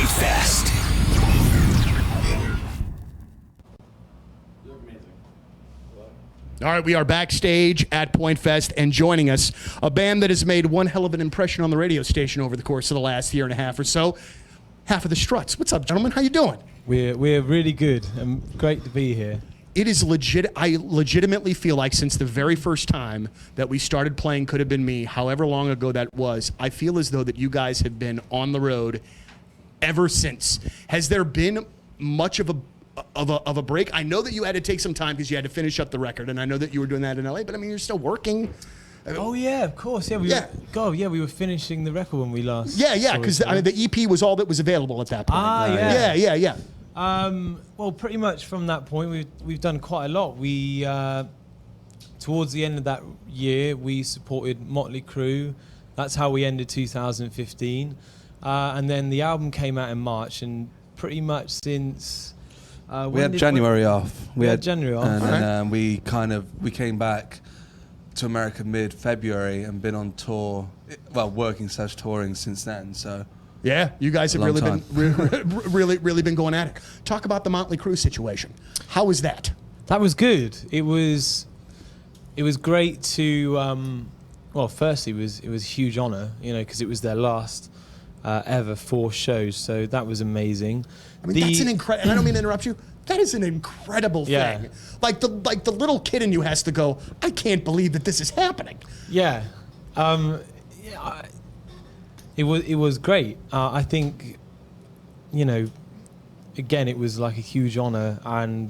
Pointfest. All right, we are backstage at Pointfest, and joining us, a band that has made one hell of an impression on the radio station over the course of the last year and a half or so, half of the Struts. What's up, gentlemen? How you doing? We're really good, and great to be here. It is legit. I legitimately feel like since the very first time that we started playing Could Have Been Me, however long ago that was, I feel as though that you guys have been on the road ever since. Has there been much of a break? I know that you had to take some time because you had to finish up the record, and I know that you were doing that in LA, but I mean, you're still working. Oh yeah, of course. Yeah, we were finishing the record when we last. Yeah, because I mean, the EP was all that was available at that point. Yeah. Yeah. Well, pretty much from that point, we've done quite a lot. We towards the end of that year, we supported Motley Crue. That's how we ended 2015, and then the album came out in March, and pretty much since. We had January off. We had January off. And then we came back to America mid-February and been on tour, well, working/touring since then. So yeah, you guys have really been really been going at it. Talk about the Motley Crue situation. How was that? That was good. It was great to. Well, firstly, it was a huge honor, because it was their last ever 4 shows. So that was amazing. I mean, that's an incredible. And I don't mean to interrupt you. That is an incredible thing. Like the little kid in you has to go, I can't believe that this is happening. Yeah. It was great. I think, again, it was like a huge honor, and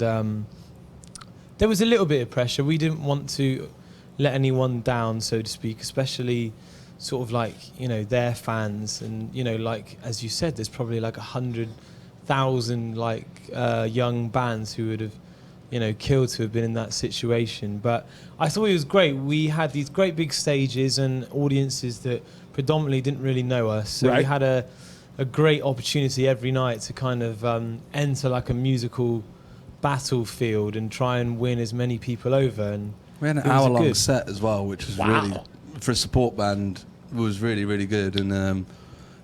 there was a little bit of pressure. We didn't want to let anyone down, so to speak, especially sort of like, their fans, and, like, as you said, there's probably like 100,000 young bands who would have, killed to have been in that situation. But I thought it was great. We had these great big stages and audiences that predominantly didn't really know us. So we had a great opportunity every night to kind of enter like a musical battlefield and try and win as many people over. And we had an hour-long set as well, which was really, for a support band, was really, really good. And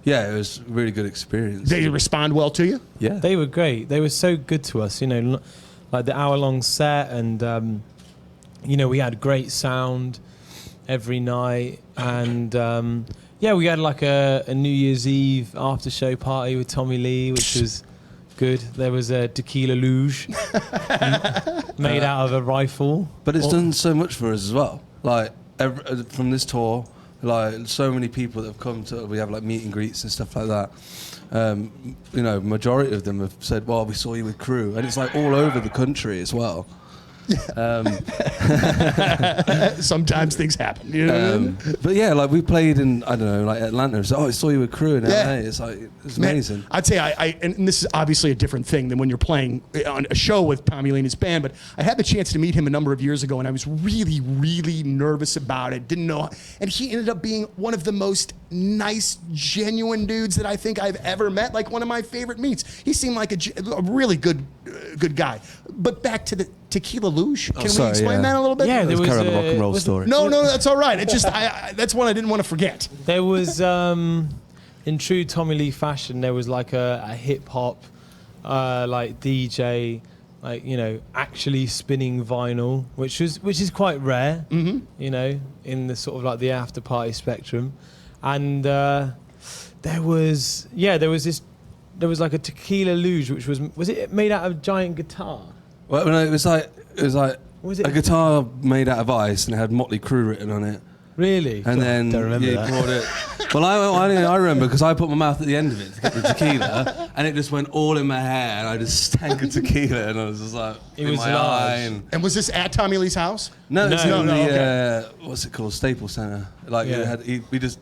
yeah, it was a really good experience. Did they respond well to you? Yeah. They were great. They were so good to us, like the hour-long set, and, we had great sound every night. And, we had like a New Year's Eve after-show party with Tommy Lee, which was good. There was a tequila luge made out of a rifle. But it's done so much for us as well. Like, from this tour, like so many people that have come to, we have like meet and greets and stuff like that. Majority of them have said, well, we saw you with Crue, and it's like all over the country as well. Sometimes things happen. But yeah, like we played in, I don't know, like Atlanta. So, I saw you with Crue in LA. It's like, it's amazing. Man, I'd say and this is obviously a different thing than when you're playing on a show with Tommy Lee and his band, but I had the chance to meet him a number of years ago, and I was really, really nervous about it. Didn't know. And he ended up being one of the most nice, genuine dudes that I think I've ever met. Like one of my favorite meets. He seemed like a really good guy. But back to the tequila luge. Can we explain that a little bit? Yeah, there was kind of a rock and roll story. No, that's all right. It just that's one I didn't want to forget. There was, in true Tommy Lee fashion, there was like a hip hop, like DJ, like actually spinning vinyl, which is quite rare, in the sort of like the after party spectrum, and there was like a tequila luge, which was it made out of a giant guitar? Well, no, it was like a guitar made out of ice, and it had Motley Crue written on it. Really? And then he brought it. Well, I remember because I put my mouth at the end of it to get the tequila, and it just went all in my hair, and I just stank of tequila, and I was just like, it was large. And was this at Tommy Lee's house? No, it's in the what's it called, Staples Center. Like we just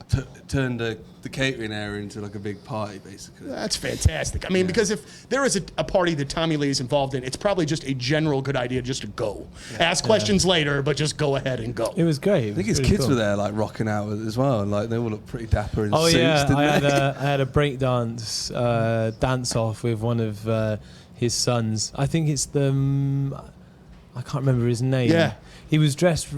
turned the catering area into like a big party, basically. That's fantastic. I mean, because if there is a party that Tommy Lee is involved in, it's probably just a general good idea just to go. Ask questions later, but just go ahead and go. It was great. I think his kids were there, like rocking out as well, and like they all looked pretty dapper in suits. I had a break dance off with one of his sons. I think it's I can't remember his name. Yeah. He was dressed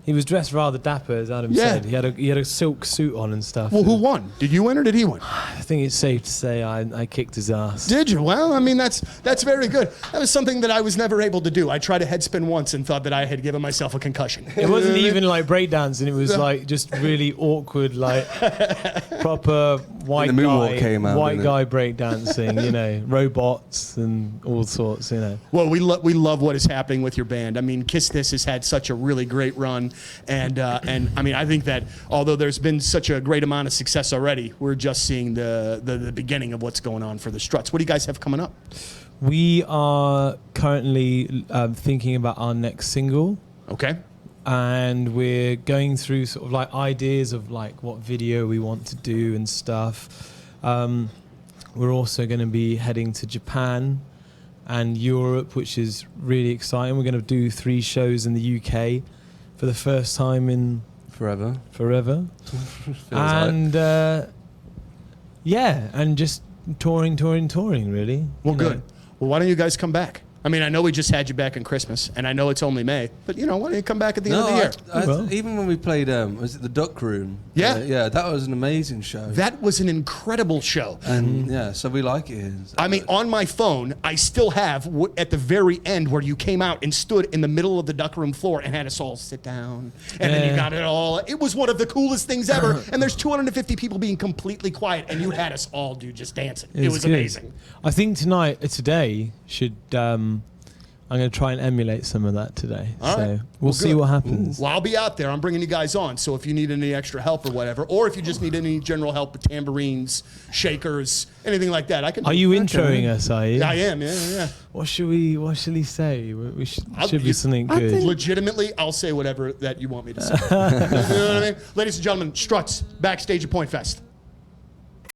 He was dressed rather dapper, as Adam Yeah. said. He had a silk suit on and stuff. Well, who won? Did you win or did he win? I think it's safe to say I kicked his ass. Did you? Well, I mean, that's very good. That was something that I was never able to do. I tried a headspin once and thought that I had given myself a concussion. It wasn't even like breakdancing. It was like just really awkward, like proper white And the moonwalk guy, came out, white didn't it? guy breakdancing. You know, robots and all sorts. You know. Well, we love what is happening with your band. I mean, Kiss This has had such a really great run, and I mean, I think that although there's been such a great amount of success already, we're just seeing the beginning of what's going on for the Struts. What do you guys have coming up? We are currently thinking about our next single. Okay. And we're going through sort of like ideas of like what video we want to do and stuff. We're also going to be heading to Japan and Europe, which is really exciting. We're going to do 3 shows in the UK for the first time in Forever. And yeah, and just touring really. Well, you know. good. Well, why don't you guys come back? I mean, I know we just had you back in Christmas, and I know it's only May, but why don't you come back at the end of the year? Well. Even when we played, was it the Duck Room? Yeah. Yeah, that was an amazing show. That was an incredible show. And yeah, so we like it. I mean, on my phone, I still have at the very end where you came out and stood in the middle of the Duck Room floor and had us all sit down, and then you got it all. It was one of the coolest things ever. And there's 250 people being completely quiet, and you had us all, dude, just dancing. It was good. amazing. I think today should. I'm going to try and emulate some of that today. All so right. we'll see good. what happens. Well, I'll be out there. I'm bringing you guys on. So if you need any extra help or whatever, or if you just need any general help with tambourines, shakers, anything like that, I can. Are you introing us? Are you? I am. Yeah. What shall he say? We should be something good. Legitimately, I'll say whatever that you want me to say. You know what I mean? Ladies and gentlemen, Struts, backstage at Pointfest.